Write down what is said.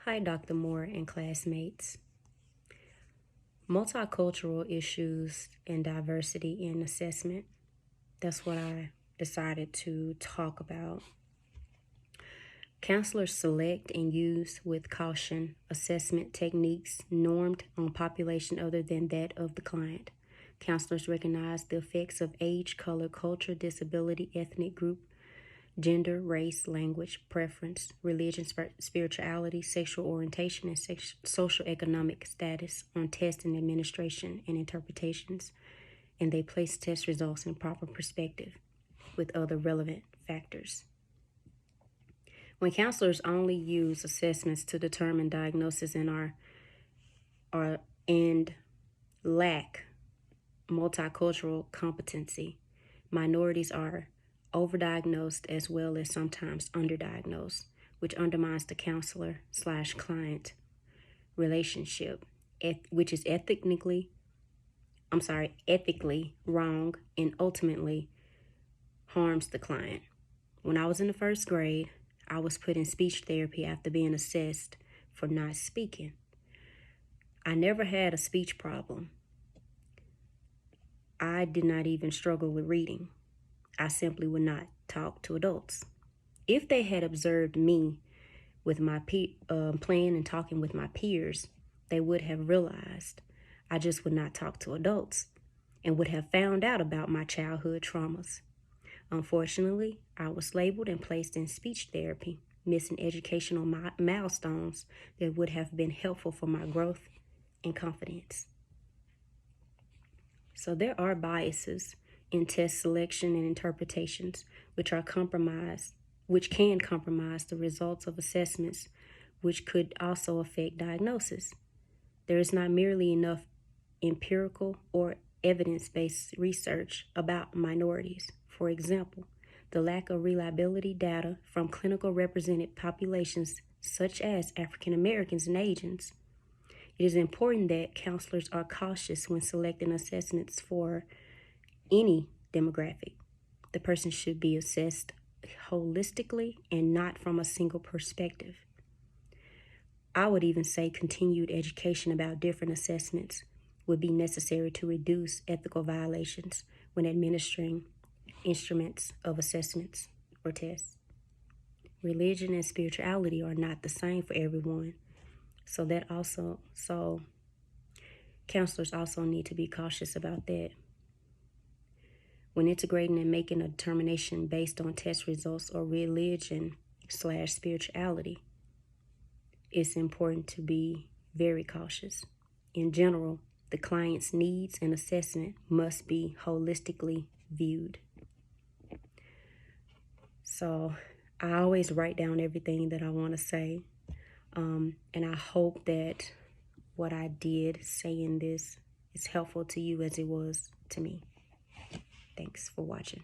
Hi, Dr. Moore and classmates. Multicultural issues and diversity in assessment. That's what I decided to talk about. Counselors select and use with caution assessment techniques normed on population other than that of the client. Counselors recognize the effects of age, color, culture, disability, ethnic group, gender, race, language, preference, religion, spirituality, sexual orientation, and social economic status on test and administration and interpretations, and they place test results in proper perspective with other relevant factors. When counselors only use assessments to determine diagnosis and lack multicultural competency, minorities are overdiagnosed as well as sometimes underdiagnosed, which undermines the counselor/client relationship, which is ethically wrong and ultimately harms the client. When I was in the first grade, I was put in speech therapy after being assessed for not speaking. I never had a speech problem. I did not even struggle with reading. I simply would not talk to adults. If they had observed me with my playing and talking with my peers, they would have realized I just would not talk to adults and would have found out about my childhood traumas. Unfortunately, I was labeled and placed in speech therapy, missing educational milestones that would have been helpful for my growth and confidence. So there are biases in test selection and interpretations, which can compromise the results of assessments, which could also affect diagnosis. There is not merely enough empirical or evidence-based research about minorities. For example, the lack of reliability data from clinical represented populations such as African Americans and Asians. It is important that counselors are cautious when selecting assessments for any demographic. The person should be assessed holistically and not from a single perspective. I would even say continued education about different assessments would be necessary to reduce ethical violations when administering instruments of assessments or tests. Religion and spirituality are not the same for everyone. So counselors also need to be cautious about that. When integrating and making a determination based on test results or religion/spirituality, it's important to be very cautious. In general, the client's needs and assessment must be holistically viewed. So I always write down everything that I want to say. And I hope that what I did saying this is helpful to you as it was to me. Thanks for watching.